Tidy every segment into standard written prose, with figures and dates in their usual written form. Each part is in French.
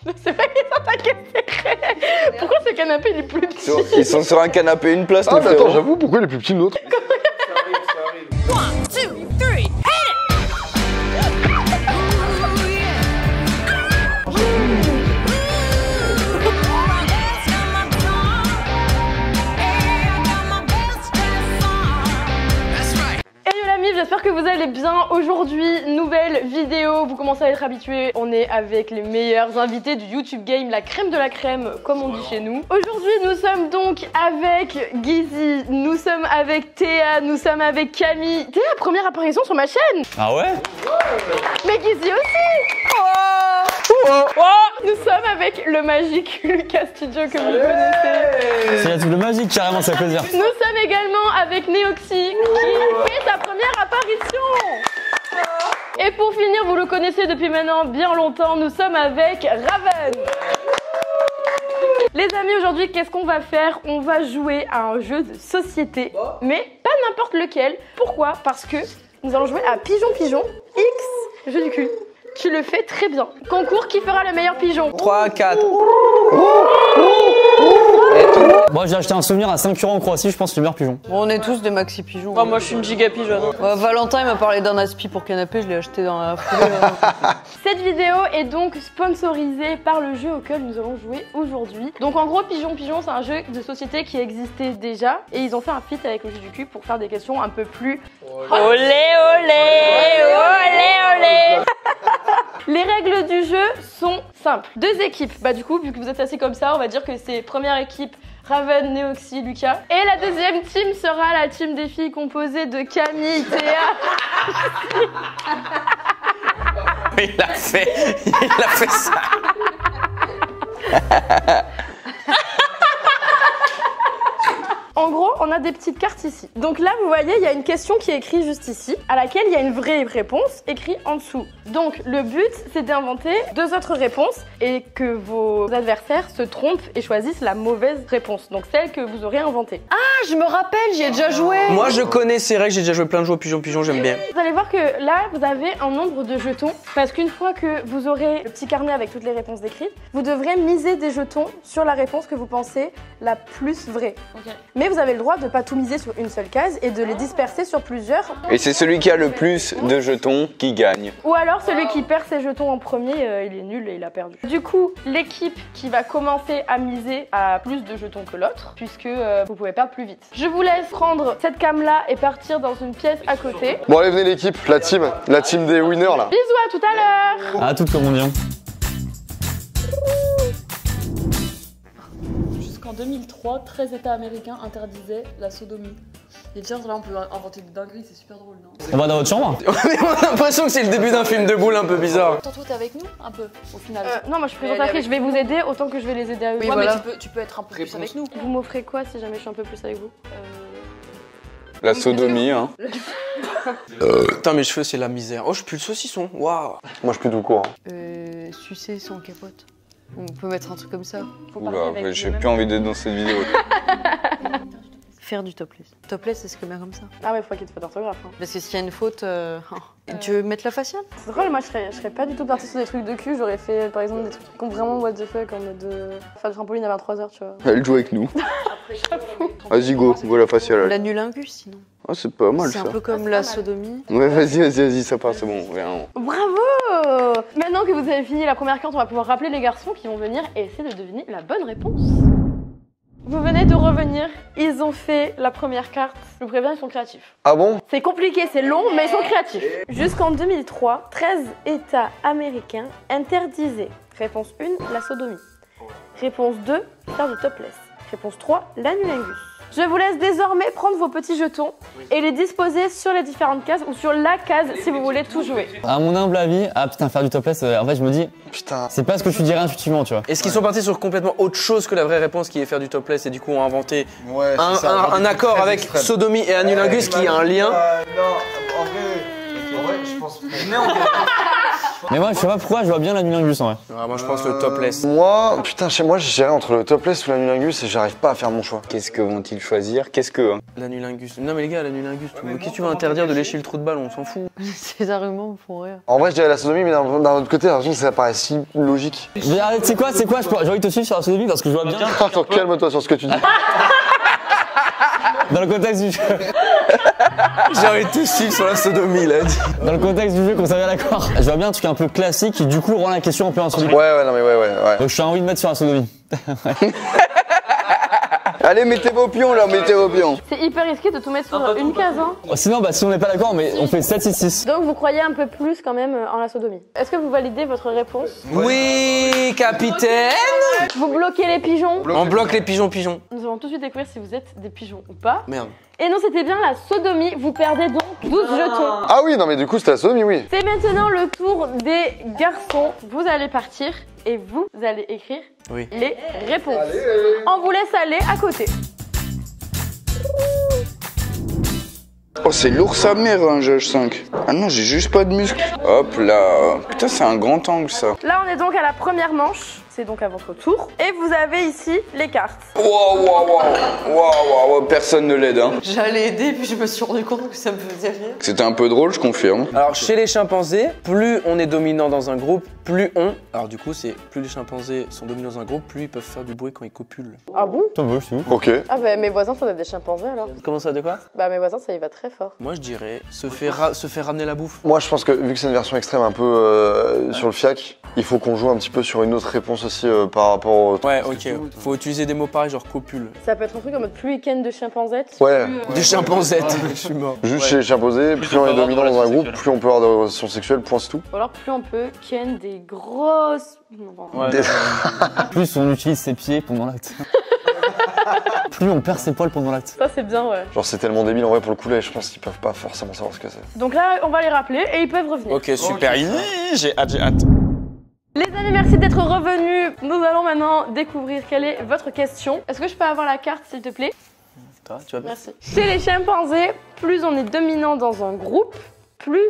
C'est vrai qu'ils sont attaqués. Pourquoi ce canapé il est plus petit? Ils sont sur un canapé, une place, Ah, les mais attends, frérots. j'avoue, pourquoi il est plus petit que l'autre? J'espère que vous allez bien. Aujourd'hui, nouvelle vidéo, vous commencez à être habitués. On est avec les meilleurs invités du YouTube Game, la crème de la crème, comme on dit chez nous. Aujourd'hui, nous sommes donc avec Guizy, nous sommes avec Théa, nous sommes avec Camille. Théa, première apparition sur ma chaîne. Ah ouais? Mais Guizy aussi. Nous sommes avec le magique Lucas Studio que vous connaissez. C'est la double magique, carrément, ça fait plaisir. Nous sommes également avec Neoxy qui fait sa première apparition. Et pour finir, vous le connaissez depuis maintenant bien longtemps, nous sommes avec Raven. Les amis, aujourd'hui, qu'est-ce qu'on va faire? On va jouer à un jeu de société, mais pas n'importe lequel. Pourquoi? Parce que nous allons jouer à Pigeon Pigeon X, jeu du cul. Tu le fais très bien. Concours, qui fera le meilleur pigeon? 3, 4. Moi j'ai acheté un souvenir à 5 € en Croatie, je pense que c'est le meilleur pigeon. Bon, on est tous des maxi pigeons. Oh, moi je suis une giga pigeonne. Valentin il m'a parlé d'un aspi pour canapé, je l'ai acheté dans la foulée. Cette vidéo est donc sponsorisée par le jeu auquel nous allons jouer aujourd'hui. Donc en gros, Pigeon Pigeon, c'est un jeu de société qui existait déjà et ils ont fait un feat avec le jeu du cul pour faire des questions un peu plus olé olé olé olé. Les règles du jeu sont simples. Deux équipes. Bah du coup, vu que vous êtes assis comme ça, on va dire que c'est première équipe Raven, Neoxy, Lucas. Et la deuxième team sera la team des filles composée de Camille, Théa. Il a fait ça. En gros, on a des petites cartes ici. Donc là, vous voyez, il y a une question qui est écrite juste ici, à laquelle il y a une vraie réponse écrite en dessous. Donc le but, c'est d'inventer deux autres réponses et que vos adversaires se trompent et choisissent la mauvaise réponse. Donc celle que vous aurez inventée. Ah, je me rappelle, j'y ai déjà joué. Moi je connais ces règles, j'ai déjà joué plein de jeux au Pigeon Pigeon, j'aime bien. Vous allez voir que là, vous avez un nombre de jetons. Parce qu'une fois que vous aurez le petit carnet avec toutes les réponses décrites, vous devrez miser des jetons sur la réponse que vous pensez la plus vraie. Okay. Mais vous avez le droit de ne pas tout miser sur une seule case et de les disperser sur plusieurs. Et c'est celui qui a le plus de jetons qui gagne. Ou alors celui qui perd ses jetons en premier, il est nul et il a perdu. Du coup, l'équipe qui va commencer à miser a plus de jetons que l'autre, puisque vous pouvez perdre plus vite. Je vous laisse prendre cette cam là et partir dans une pièce à côté. Bon allez, venez l'équipe, la team des winners là. Bisous, à tout à l'heure. Ah, tout comme on vient. Jusqu'en 2003, 13 États américains interdisaient la sodomie. Et tiens, là on peut inventer des dingueries, c'est super drôle, non? On va dans votre chambre? On a l'impression que c'est le début d'un film de boule un peu bizarre. Toi t'es avec nous un peu, au final. Non, moi je suis présentatrice, je vais vous aider autant que je vais les aider à eux. Oui, voilà. Mais tu peux être un peu plus avec nous. Vous m'offrez quoi si jamais je suis un peu plus avec vous? La sodomie, hein. Putain, mes cheveux c'est la misère. Oh, je pue le saucisson, waouh. Moi je pue tout court. Sucer sans capote. On peut mettre un truc comme ça. Oula, j'ai plus envie d'être dans cette vidéo. Faire du topless. Topless, c'est ce que met comme ça. Ah ouais, faut qu'il y ait de faute d'orthographe. Hein. Parce que s'il y a une faute, tu veux mettre la faciale? C'est drôle, moi je serais pas du tout partie sur des trucs de cul. J'aurais fait par exemple des trucs qui ont vraiment what the fuck en mode faire du trampoline à 23h, tu vois. Elle joue avec nous. Vas-y, go, la faciale. L'anulingus, sinon. Ah, c'est pas mal ça. ça. C'est un peu comme la sodomie. Ouais, vas-y, ça passe, c'est bon, viens. Bravo! Maintenant que vous avez fini la première carte, on va pouvoir rappeler les garçons qui vont venir et essayer de deviner la bonne réponse. Vous venez de revenir, ils ont fait la première carte. Je vous préviens, ils sont créatifs. Ah bon? C'est compliqué, c'est long, mais ils sont créatifs. Jusqu'en 2003, 13 États américains interdisaient. Réponse 1, la sodomie. Réponse 2, faire du topless. Réponse 3, l'anulingus. Je vous laisse désormais prendre vos petits jetons et les disposer sur les différentes cases ou sur la case si vous voulez tout jouer. À mon humble avis, ah putain, faire du topless, en fait je me dis, putain, c'est pas ce que tu dirais intuitivement, tu vois. Est-ce qu'ils sont partis sur complètement autre chose que la vraie réponse qui est faire du topless et du coup ont inventé un accord avec sodomie et anulingus qui a un lien? Non, en vrai, je pense. Mais moi, je sais pas pourquoi, je vois bien l'anulingus en vrai. Moi je pense le topless. Moi, putain, chez moi, j'irais entre le topless ou l'anulingus et j'arrive pas à faire mon choix. Qu'est-ce que vont-ils choisir? Qu'est-ce que... L'anulingus. Non mais les gars, l'anulingus, qu'est-ce que tu vas interdire de lécher le trou de balle? On s'en fout. Ces arguments me font rire. En vrai, je dirais la sodomie, mais d'un autre côté, ça paraît si logique. Mais arrête, c'est quoi, j'ai envie de te suivre sur la sodomie parce que je vois bien. Attends, calme-toi sur ce que tu dis. Dans le contexte du jeu. J'ai envie de te suivre sur la sodomie, là. Dans le contexte du jeu, qu'on s'est bien d'accord. Je vois bien un truc un peu classique qui du coup rend la question un peu insolite. Ouais, non mais ouais. Donc j'ai envie de mettre sur la sodomie. Allez, mettez vos pions là, mettez vos pions. C'est hyper risqué de tout mettre sur une case, hein. Sinon, si on n'est pas d'accord, mais on fait 7-6-6. Donc vous croyez un peu plus quand même en la sodomie. Est-ce que vous validez votre réponse? Oui, capitaine. Vous bloquez les pigeons? On bloque les pigeons. Nous allons tout de suite découvrir si vous êtes des pigeons ou pas. Merde. Et non, c'était bien la sodomie. Vous perdez donc 12 jetons. Ah oui, non mais du coup, c'était la sodomie, oui. C'est maintenant le tour des garçons. Vous allez partir et vous allez écrire les réponses. On vous laisse aller à côté. Oh, c'est lourd sa mère, un Judge 5. Ah non, j'ai juste pas de muscles. Hop là. Putain, c'est un grand angle ça. Là, on est donc à la première manche. C'est donc à votre tour. Et vous avez ici les cartes. Wow, personne ne l'aide, hein. J'allais aider, puis je me suis rendu compte que ça me faisait rire. C'était un peu drôle, je confirme. Alors chez les chimpanzés, plus on est dominant dans un groupe, plus on... Alors du coup, c'est plus les chimpanzés sont dominants dans un groupe, plus ils peuvent faire du bruit quand ils copulent. Ah bon? Putain, ouais, c'est ouf. Ok. Ah bah mes voisins sont des chimpanzés alors. Comment ça, de quoi? Bah mes voisins ça y va très fort. Moi je dirais se faire ramener la bouffe. Moi, je pense que vu que c'est une version extrême un peu sur le fiac, il faut qu'on joue un petit peu sur une autre réponse aussi par rapport au... Ouais, ok. Faut utiliser des mots pareils, genre copule. Ça peut être un truc en mode plus week-end de chimpanzettes. Ouais. Des chimpanzettes. Je suis mort. Juste chez les chimpanzés, plus on est dominant dans un groupe, plus on peut avoir de relations sexuelles, point c'est tout. Ou alors plus on peut ken des grosses... Ouais. Plus on utilise ses pieds pendant l'acte. Plus on perd ses poils pendant l'acte. Ça c'est bien ouais. Genre c'est tellement débile en vrai pour le coup là, je pense qu'ils peuvent pas forcément savoir ce que c'est. Donc là on va les rappeler et ils peuvent revenir. Ok, super. J'ai hâte. Les amis, merci d'être revenus. Nous allons maintenant découvrir quelle est votre question. Est-ce que je peux avoir la carte s'il te plaît? Toi, tu vas bien? Merci. Chez les chimpanzés, plus on est dominant dans un groupe, plus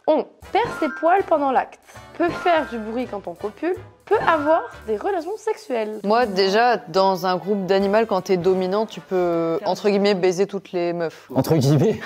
on perd ses poils pendant l'acte, peut faire du bruit quand on copule, peut avoir des relations sexuelles. Moi, déjà, dans un groupe d'animal, quand t'es dominant, tu peux, entre guillemets, baiser toutes les meufs. Entre guillemets.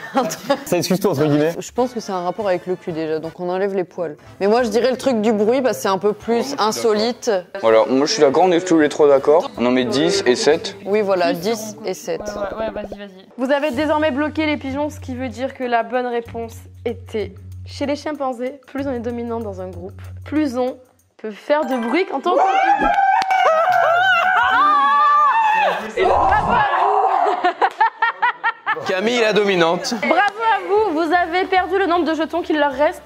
Ça excuse-toi, entre guillemets. Je pense que c'est un rapport avec le cul déjà, donc on enlève les poils. Mais moi, je dirais le truc du bruit, bah, c'est un peu plus insolite. Voilà, moi je suis d'accord, on est tous les trois d'accord. On en met 10 et 7. Oui, voilà, 10 et 7. Ouais, vas-y. Vous avez désormais bloqué les pigeons, ce qui veut dire que la bonne réponse était chez les chimpanzés, plus on est dominant dans un groupe, plus on peut faire de bruit quand on copule. Bravo à vous. Camille la dominante. Bravo à vous, vous avez perdu le nombre de jetons qu'il leur reste.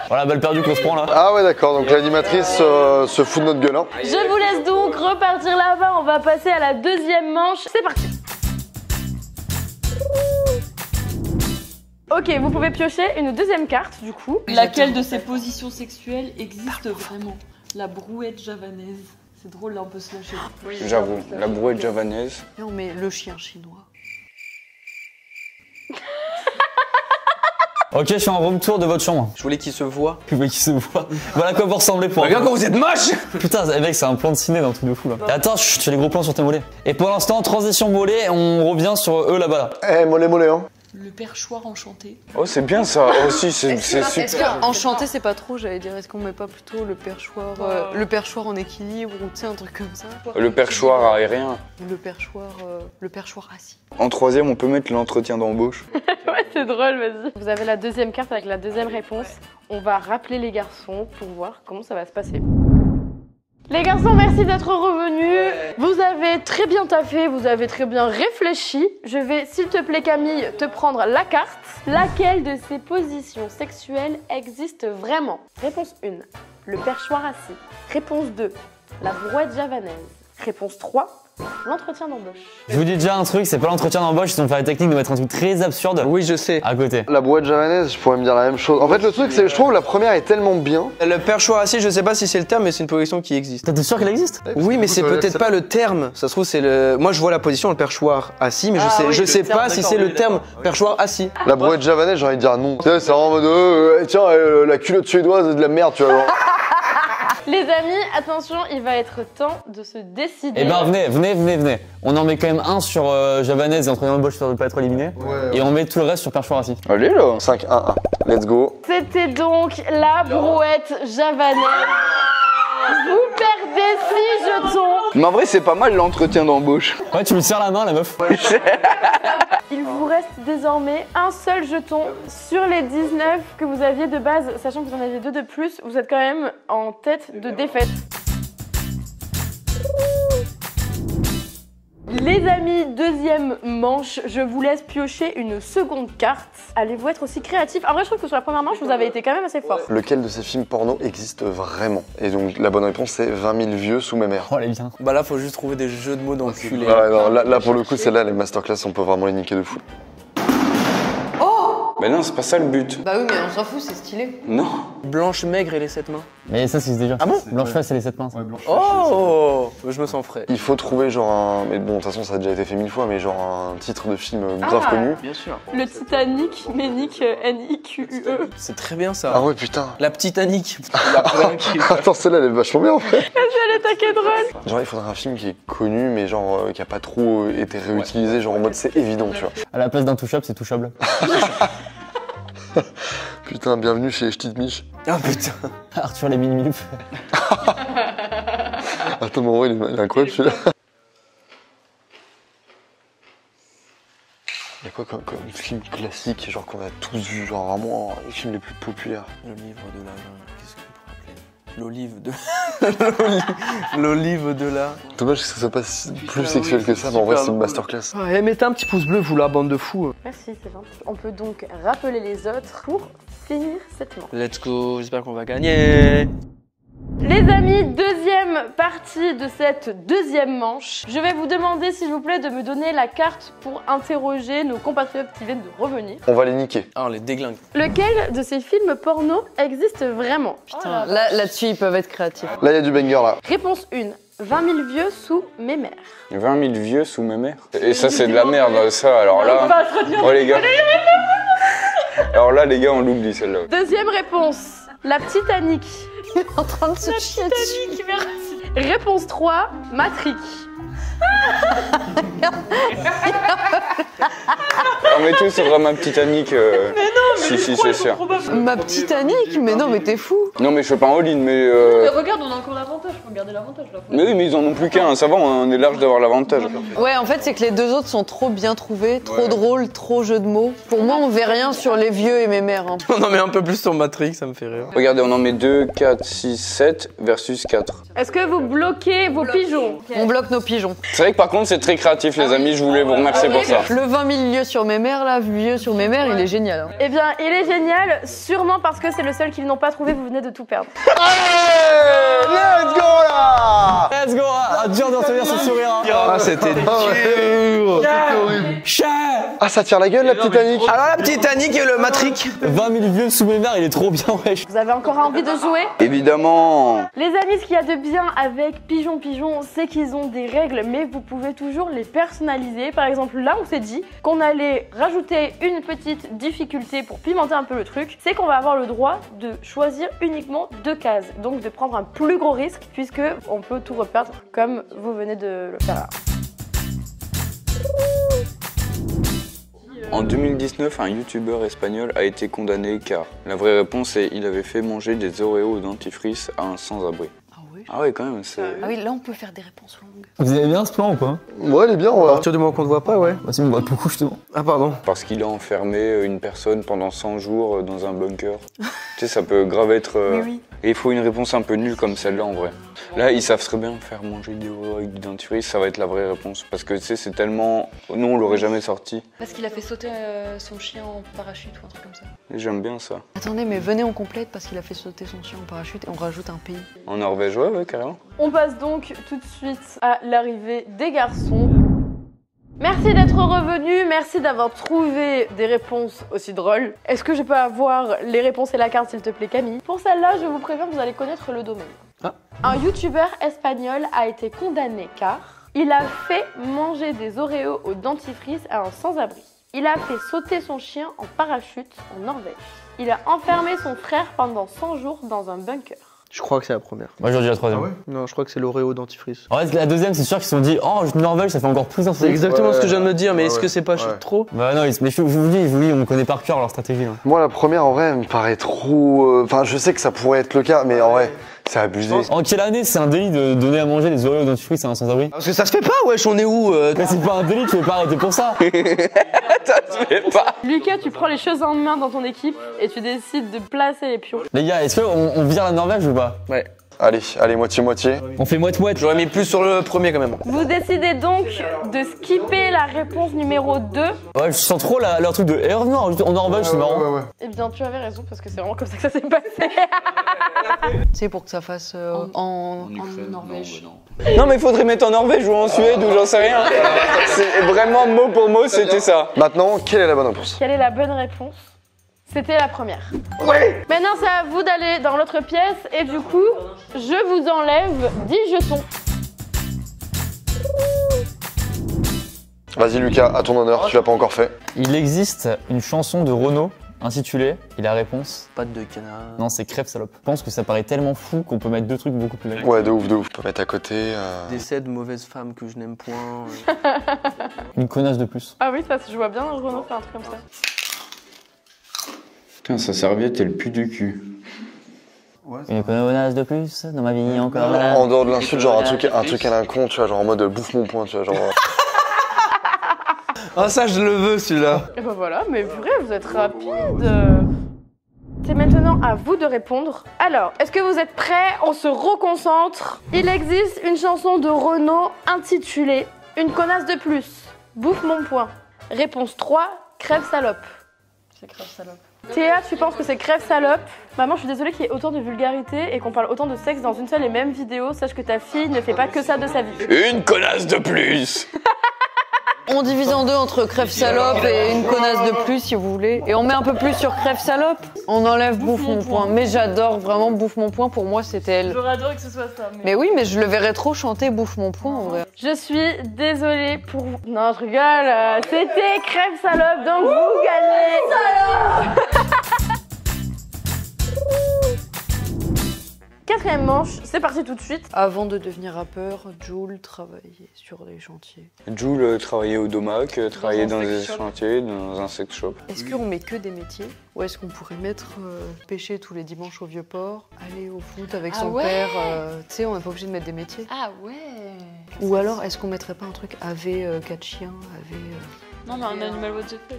Voilà, balle perdue qu'on se prend là. Ah ouais d'accord, donc l'animatrice se fout de notre gueule hein. Je vous laisse donc repartir là-bas, on va passer à la deuxième manche. C'est parti. Ok, vous pouvez piocher une deuxième carte du coup. Laquelle de ces positions sexuelles existe vraiment? La brouette javanaise. C'est drôle, là on peut se lâcher. J'avoue, la brouette javanaise. Non, mais le chien chinois. Ok, je fais un room tour de votre chambre. Je voulais qu'il se voit. Plus mec qui se voit. Voilà à quoi vous ressemblez pour. Regarde quand vous êtes moche. Putain, mec, c'est un plan de ciné dans le truc de fou là. Et attends, je fais les gros plans sur tes mollets. Et pour l'instant, transition mollet, on revient sur eux là-bas là. Eh, mollet hein. Le perchoir enchanté. Oh, c'est bien ça aussi, c'est super. Est-ce qu'enchanté, c'est pas trop, j'allais dire, est-ce qu'on met pas plutôt le perchoir en équilibre ou tu sais, un truc comme ça? Le perchoir aérien. Le perchoir assis. En troisième, on peut mettre l'entretien d'embauche. Ouais, c'est drôle, vas-y. Vous avez la deuxième carte avec la deuxième réponse. On va rappeler les garçons pour voir comment ça va se passer. Les garçons, merci d'être revenus. Vous avez très bien taffé, vous avez très bien réfléchi. Je vais, s'il te plaît Camille, te prendre la carte. Laquelle de ces positions sexuelles existe vraiment? Réponse 1, le perchoir assis. Réponse 2, la brouette javanaise. Réponse 3, L'entretien d'embauche. Je vous dis déjà un truc, c'est pas l'entretien d'embauche, ils ont fait la technique de mettre un truc très absurde Oui, je sais. à côté. La brouette javanaise, je pourrais me dire la même chose. En fait, le truc, c'est que je trouve la première est tellement bien. Le perchoir assis, je sais pas si c'est le terme, mais c'est une position qui existe. T'es sûr qu'elle existe? Oui, mais c'est peut-être pas le terme. Ça se trouve, c'est le. Moi, je vois la position, le perchoir assis, mais je sais pas si c'est le terme perchoir assis. La brouette javanaise, j'ai envie de dire non. Tu sais, c'est en mode, tiens, la culotte suédoise est de la merde, tu vois. Genre. Les amis, attention, il va être temps de se décider. Eh ben venez. On en met quand même un sur javanaise et entretien d'embauche sur ne pas être éliminé. Ouais. Et on met tout le reste sur perchoir assis. Allez là. 5-1-1. Let's go. C'était donc la brouette javanaise. Vous perdez 6 jetons. Mais en vrai, c'est pas mal l'entretien d'embauche. Ouais, tu lui serres la main la meuf. Il vous reste désormais un seul jeton sur les 19 que vous aviez de base, sachant que vous en aviez 2 de plus, vous êtes quand même en tête de défaite. Les amis, deuxième manche, je vous laisse piocher une seconde carte. Allez-vous être aussi créatifs? En vrai, je trouve que sur la première manche, vous avez été quand même assez fort. Lequel de ces films porno existe vraiment? Et donc, la bonne réponse, c'est 20 000 vieux sous mes mères. Oh, elle est bien. Bah là, faut juste trouver des jeux de mots d'enculé. Ah ouais, non, là, pour le coup, celle-là, les masterclass, on peut vraiment les niquer de fou. Bah non, c'est pas ça le but. Bah oui, mais on s'en fout, c'est stylé. Non. Blanche maigre et les 7 mains. Mais ça, c'est déjà. Ah bon? Blanche-Face, c'est les 7 mains. Ça. Oh, je me sens frais. Il faut trouver genre un... Mais bon, de toute façon, ça a déjà été fait 1000 fois, mais genre un titre de film grave connu. Bien sûr. Le Titanic, Ménic, N-I-Q-U-E. C'est très bien ça. Ah ouais, putain. La petite Annick. Attends, celle-là, elle est vachement bien, en fait. Elle est taquée drôle. Genre, il faudrait un film qui est connu, mais genre, qui a pas trop été réutilisé, genre en mode c'est évident, tu vois. À la place d'un touchable, c'est touchable. Putain, bienvenue chez Ch'tit Mich. Ah putain. Arthur les mini-milfs. Attends, mais en vrai, il est incroyable celui-là. Il y a quoi comme film classique, genre qu'on a tous vu, genre vraiment les films les plus populaires? Le livre de la... Qu'est-ce qu'on pourrait appeler? L'olive de... L'olive de la... Dommage que ça soit pas plus sexuel que ça, mais en vrai, c'est une masterclass. Ouais, mettez un petit pouce bleu, vous, la bande de fous. Merci, c'est gentil. On peut donc rappeler les autres pour finir cette manche. Let's go, j'espère qu'on va gagner. Les amis, deuxième partie de cette deuxième manche. Je vais vous demander, s'il vous plaît, de me donner la carte pour interroger nos compatriotes qui viennent de revenir. On va les niquer. Ah, on les déglingue. Lequel de ces films porno existe vraiment? Putain, là-dessus, ils peuvent être créatifs. Là, il y a du banger, là. Réponse 1. 20 000 vieux sous mes mères. 20 000 vieux sous mes mères. Et ça, c'est de la merde, ça. Alors là. Oh les gars. Alors là, les gars, on l'oublie celle-là. Deuxième réponse. La petite Annick. En train de se chier dessus. Réponse 3. Matrix. On met tout sur ma petite Annick. Si, c'est sûr. Ma petite Annick, mais non, mais t'es fou. Non, mais je fais pas en all-in, mais. Regarde, on a encore l'avantage, faut garder l'avantage là. Mais oui, mais ils en ont plus qu'un, ça va, on est large d'avoir l'avantage. Ouais, en fait, c'est que les deux autres sont trop bien trouvés, trop drôles, trop jeux de mots. Pour moi, on verrait rien sur les vieux et mes mères. Hein. On en met un peu plus sur Matrix, ça me fait rire. Regardez, on en met 2, 4, 6, 7 versus 4. Est-ce que vous bloquez vos pigeons? On bloque nos pigeons. C'est vrai que par contre, c'est très créatif, les amis, je voulais vous remercier pour ça. Le 20 000 lieux sur mes mères, là, vieux sur mes mères, il est génial. Hein. Eh bien, il est génial, sûrement parce que c'est le seul qu'ils n'ont pas trouvé, vous venez de tout perdre. Allez, let's go, là. Let's go. Ah, dur de retenir ce sourire. Hein. Ah, c'était dur. Ah, ça tire la gueule, la petite Annick. Alors la petite Annick et le Matrix. 20 000 vieux sous mes mères, il est trop bien, wesh. Vous avez encore envie de jouer? Évidemment. Les amis, ce qu'il y a de bien avec Pigeon Pigeon, c'est qu'ils ont des règles, mais vous pouvez toujours les personnaliser. Par exemple, là, on s'est dit qu'on allait rajouter une petite difficulté pour pimenter un peu le truc. C'est qu'on va avoir le droit de choisir uniquement 2 cases, donc de prendre un plus gros risque, puisque on peut tout reperdre comme vous venez de le faire là. En 2019, un youtubeur espagnol a été condamné car la vraie réponse est il avait fait manger des Oreos au dentifrice à un sans-abri. Ah ouais, quand même, c'est... Ah oui, là, on peut faire des réponses longues. Vous aimez bien ce plan ou pas? Ouais, elle est bien, À ouais. partir du moment qu'on ne voit pas, ouais. Bah, si, on me voit beaucoup justement. Ah pardon. Parce qu'il a enfermé une personne pendant 100 jours dans un bunker. Tu sais, ça peut grave être... Oui. Et il faut une réponse un peu nulle comme celle-là en vrai. Là, ils savent très bien faire manger des Oreos avec du dentifrice, ça va être la vraie réponse. Parce que tu sais, c'est tellement... Nous, on l'aurait jamais sorti. Parce qu'il a fait sauter son chien en parachute ou un truc comme ça. Et j'aime bien ça. Attendez, mais venez, on complète parce qu'il a fait sauter son chien en parachute et on rajoute un pays. En Norvège, ouais, ouais, carrément. On passe donc tout de suite à l'arrivée des garçons. Merci d'être revenu, merci d'avoir trouvé des réponses aussi drôles. Est-ce que je peux avoir les réponses et la carte s'il te plaît Camille? Pour celle-là, je vous préviens, vous allez connaître le domaine. Ah. Un youtubeur espagnol a été condamné car il a fait manger des Oreos au dentifrice à un sans-abri. Il a fait sauter son chien en parachute en Norvège. Il a enfermé son frère pendant 100 jours dans un bunker. Je crois que c'est la première. Moi j'aurais dit la troisième. Non, je crois que c'est l'Oreo dentifrice. En fait, la deuxième, c'est sûr qu'ils se sont dit, oh, Norvège, ça fait encore plus C'est exactement ce que je viens de me dire, mais Ouais, est-ce que c'est pas ouais. trop? Bah non, mais je vous dis, oui, on connaît par cœur leur stratégie. Hein. Moi, la première, en vrai, elle me paraît trop. Enfin, je sais que ça pourrait être le cas, mais en vrai, c'est abusé. En quelle année c'est un délit de donner à manger des Oreos au dentifrice à un sans-abri? Parce que ça se fait pas, wesh, on est où Mais c'est pas un délit, tu veux pas arrêter pour ça. Ça se fait pas. Lucas, tu prends les choses en main dans ton équipe et tu décides de placer les pions. Les gars, est-ce qu'on vire la Norvège ou pas? Ouais. Allez, moitié-moitié. On fait moite-moite. J'aurais mis plus sur le premier quand même. Vous décidez donc de skipper la réponse numéro 2. Ouais, je sens trop leur truc de. Et revenons en Norvège, c'est marrant. Ouais. Eh bien, tu avais raison parce que c'est vraiment comme ça que ça s'est passé. Tu sais, pour que ça fasse en Norvège. Non, mais il faudrait mettre en Norvège ou en Suède ou j'en sais rien. C'est vraiment mot pour mot, c'était ça. Maintenant, quelle est la bonne réponse? Quelle est la bonne réponse? C'était la première. Ouais. Maintenant, c'est à vous d'aller dans l'autre pièce et du coup, je vous enlève 10 jetons. Vas-y, Lucas, à ton honneur, tu l'as pas encore fait. Il existe une chanson de Renaud intitulée, et la réponse, Pas de canard. non, c'est Crève Salope. Je pense que ça paraît tellement fou qu'on peut mettre deux trucs beaucoup plus légers. Ouais, de ouf. On peut mettre à côté. Décès de mauvaise femme que je n'aime point. Une connasse de plus. Ah oui, ça, je vois bien Renaud faire un truc comme ça. Putain, sa serviette, elle pue du cul. Une connasse de plus dans ma vie encore là. En dehors de l'insulte, genre un truc à la con, tu vois, genre en mode bouffe mon poing, tu vois, genre. Ah, ça, je le veux celui-là. Et ben voilà, mais purée, vous êtes rapide. C'est maintenant à vous de répondre. Alors, est-ce que vous êtes prêts? On se reconcentre. Il existe une chanson de Renaud intitulée Une connasse de plus. Bouffe mon poing. Réponse 3, crève salope. C'est crève salope. Théa, tu penses que c'est crève salope? Maman, je suis désolée qu'il y ait autant de vulgarité et qu'on parle autant de sexe dans une seule et même vidéo. Sache que ta fille ne fait pas que ça de sa vie. Une connasse de plus. On divise en deux entre crève salope et une connasse de plus si vous voulez. Et on met un peu plus sur crève salope. On enlève bouffe mon poing. Mais j'adore vraiment bouffe mon poing. Pour moi, c'était elle. J'aurais adoré que ce soit ça. Mais oui, mais je le verrais trop chanter bouffe mon poing en vrai. Je suis désolée pour vous. Non, je rigole. C'était crève salope, donc vous gagnez. Quatrième manche, c'est parti tout de suite. Avant de devenir rappeur, Jul travaillait sur les chantiers. Jules travaillait au domac, travaillait Dans un dans des sex shop. chantiers, dans un sex shop. Est-ce qu'on met que des métiers? Ou est-ce qu'on pourrait mettre pêcher tous les dimanches au Vieux-Port, aller au foot avec Ah son ouais. père? Tu sais, on n'est pas obligé de mettre des métiers. Ah ouais. Ou alors, est-ce qu'on mettrait pas un truc AV 4 chiens, AV... Non, mais un animal what the fuck.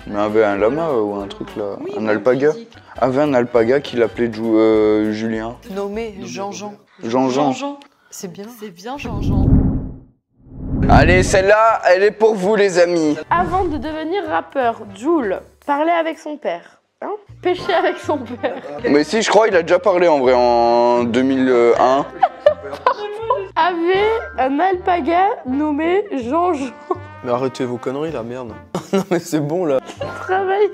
Mais avait un lama ou un truc là, Oui, un même alpaga. physique. Avait un alpaga qui l'appelait Julien. Nommé Jean-Jean. Jean-Jean. Jean-Jean. C'est bien. C'est bien Jean-Jean. Allez, celle-là, elle est pour vous les amis. Avant de devenir rappeur, Jul parlait avec son père. Hein? Pêcher avec son père. Mais si, je crois il a déjà parlé en vrai en 2001. Avait un alpaga nommé Jean-Jean. Mais arrêtez vos conneries là, merde. Non mais c'est bon là. Travaillait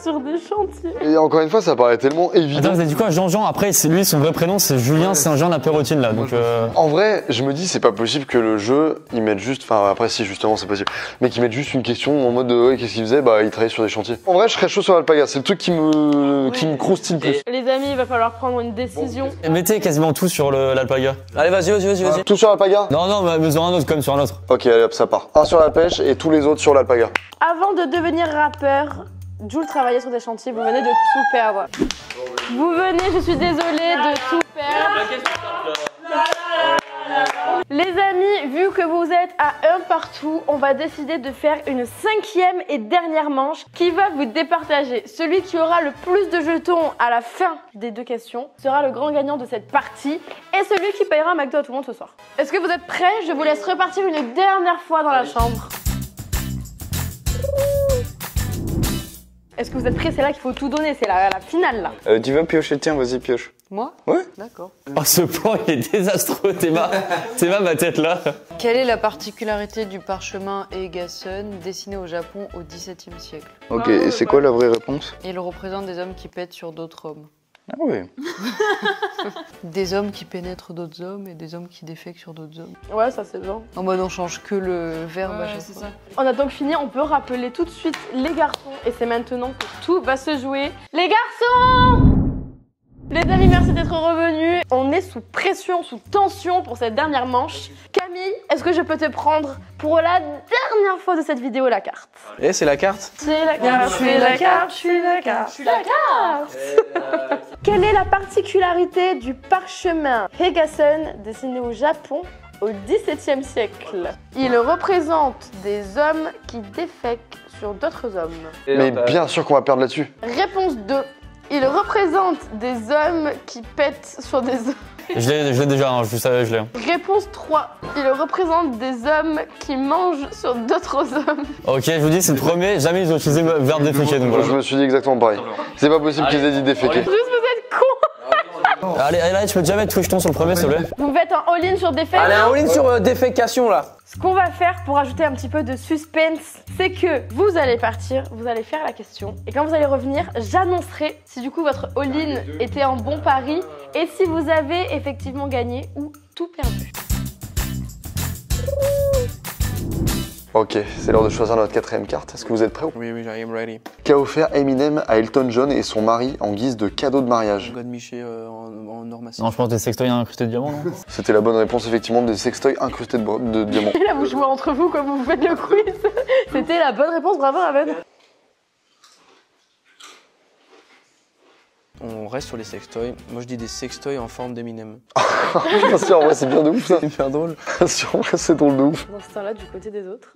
sur des chantiers. Et encore une fois, ça paraît tellement évident. Attends, vous avez dit quoi? Jean-Jean, après, c'est lui, son vrai prénom, c'est Julien Saint-Jean Lapérotine là. Donc, En vrai, je me dis, c'est pas possible que le jeu, ils mettent juste. Enfin, après, si, justement, c'est possible. Mais qu'ils mettent juste une question en mode ouais, qu'est-ce qu'il faisait? Bah, il travaillait sur des chantiers. En vrai, je serais chaud sur l'alpaga. C'est le truc qui me croustille le plus. Les amis, il va falloir prendre une décision. mettez quasiment tout sur l'alpaga. Allez, vas-y. Tout sur l'alpaga? Non, mais sur un autre comme sur un autre. Ok, allez hop, ça part. Un sur la pêche et tous les autres sur l'alpaga. Avant de devenir rappeur, Jul travaillait sur des chantiers. Vous venez de tout perdre. Vous venez, je suis désolée, de tout perdre. Les amis, vu que vous êtes à un partout, on va décider de faire une 5e et dernière manche qui va vous départager. Celui qui aura le plus de jetons à la fin des 2 questions sera le grand gagnant de cette partie et celui qui payera un McDo à tout le monde ce soir. Est-ce que vous êtes prêts? Je vous laisse repartir une dernière fois dans la chambre. Est-ce que vous êtes prêts? C'est là qu'il faut tout donner, c'est la finale là. Tu vas piocher, tiens, vas-y, pioche. Moi? Ouais. D'accord. Oh, ce plan, il est désastreux, Théma. Théma, ma tête là. Quelle est la particularité du parchemin Heigasun dessiné au Japon au XVIIe siècle? Ok, et c'est quoi la vraie réponse? Il représente des hommes qui pètent sur d'autres hommes. Ah oui. Des hommes qui pénètrent d'autres hommes et des hommes qui défèquent sur d'autres hommes. Ouais, ça c'est bien. En mode on change que le verbe à Ouais, chaque c'est fois. ça. On a donc fini, on peut rappeler tout de suite les garçons. Et c'est maintenant que tout va se jouer. Les garçons! Les amis, merci d'être revenus. On est sous pression, sous tension pour cette dernière manche. Camille, est-ce que je peux te prendre pour la dernière fois de cette vidéo la carte? Et c'est la carte. C'est la carte, je suis la carte, je suis la carte, je suis la carte. Quelle est la particularité du parchemin Heigasun dessiné au Japon au XVIIe siècle? Il représente des hommes qui défèquent sur d'autres hommes. Mais bien sûr qu'on va perdre là-dessus. Réponse 2. Il représente des hommes qui pètent sur des hommes. Je l'ai déjà, hein, je savais, je l'ai. Réponse 3. Il représente des hommes qui mangent sur d'autres hommes. Ok, je vous dis, c'est le premier, jamais ils ont utilisé le verbe déféquer, donc Je voilà. me suis dit exactement pareil. C'est pas possible qu'ils aient dit déféquer. Juste vous êtes cons. Allez, tu peux déjà mettre Twitchton sur le premier, s'il te plaît? Vous faites un all-in sur des faits. Allez, un all-in sur défécation là. Ce qu'on va faire pour ajouter un petit peu de suspense, c'est que vous allez partir, vous allez faire la question, et quand vous allez revenir, j'annoncerai si du coup votre all-in était un bon pari, et si vous avez effectivement gagné ou tout perdu. Ok, c'est l'heure de choisir notre quatrième carte. Est-ce que vous êtes prêts? Oui, I am ready. Qu'a offert Eminem à Elton John et son mari en guise de cadeau de mariage? God Miché en or massif. Non, je pense des sextoys incrustés de diamants, non? C'était la bonne réponse, effectivement, des sextoys incrustés de diamants. Et là vous jouez entre vous comme vous faites le quiz. C'était la bonne réponse, bravo Raven. On reste sur les sextoys. Moi je dis des sextoys en forme d'Eminem. Bien sûr, en vrai, c'est bien de ouf ça. C'est hyper drôle. Bien sûr, en vrai, c'est drôle de ouf. Dans ce temps-là, du côté des autres.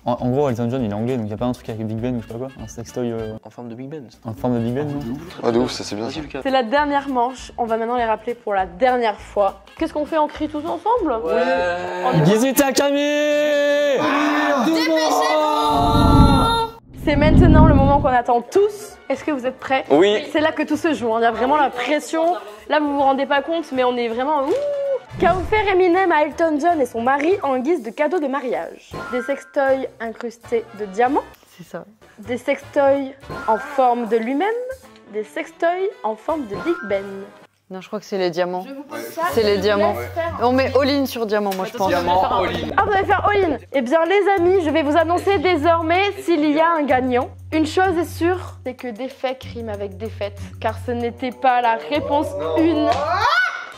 En gros, Elton John, il est anglais, donc y a pas un truc avec Big Ben ou je sais pas quoi? Un sextoy En forme de Big Ben. en forme de Big Ben, non? Ouais, de ouf, ça c'est bien ça. C'est la dernière manche, on va maintenant les rappeler pour la dernière fois. Qu'est-ce qu'on fait? On crie tous ensemble? On y va. Bisous à Camille! C'est maintenant le moment qu'on attend tous. Est-ce que vous êtes prêts? Oui. C'est là que tout se joue, hein. Il y a vraiment la pression. Là, vous vous rendez pas compte, mais on est vraiment... Ouh. Qu'a offert Eminem à Elton John et son mari en guise de cadeau de mariage? Des sextoys incrustés de diamants, C'est ça. des sextoys en forme de lui-même, des sextoys en forme de Big Ben. Non, je crois que c'est les diamants. Je vous pose ça. C'est les diamants. Laisse faire. On met all-in sur diamant, moi je pense. Ah, vous allez faire all-in. Eh bien, les amis, je vais vous annoncer désormais s'il y a un gagnant. Une chose est sûre, c'est que défait rime avec défaite, car ce n'était pas la réponse 1.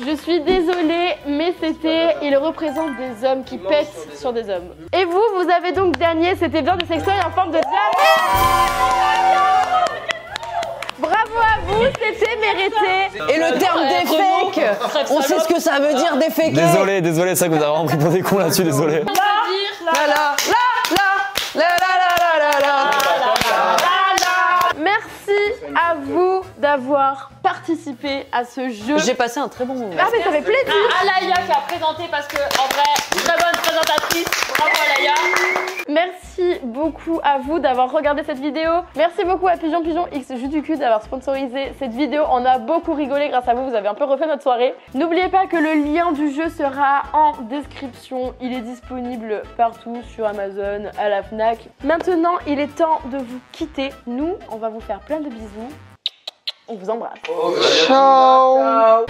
Je suis désolée, mais c'était... Il représente des hommes qui pètent sur des hommes. Et vous, vous avez donc gagné, c'était bien des sextoys en forme de diamant. Bravo à vous, c'était mérité. Et le terme défèque, on sait ce que ça veut dire déféquer. Désolé, c'est vrai que vous avez vraiment pris pour des cons là-dessus, désolé. Merci à vous d'avoir participé à ce jeu. J'ai passé un très bon moment. Ah mais ça fait plaisir. Alaya qui a présenté parce que, en vrai, très bonne présentatrice. Bravo Alaya. Merci beaucoup à vous d'avoir regardé cette vidéo. Merci beaucoup à Pigeon X Jus du cul d'avoir sponsorisé cette vidéo. On a beaucoup rigolé grâce à vous, vous avez un peu refait notre soirée. N'oubliez pas que le lien du jeu sera en description. Il est disponible partout sur Amazon, à la Fnac. Maintenant, il est temps de vous quitter. Nous, on va vous faire plein de bisous. On vous embrasse. Ciao.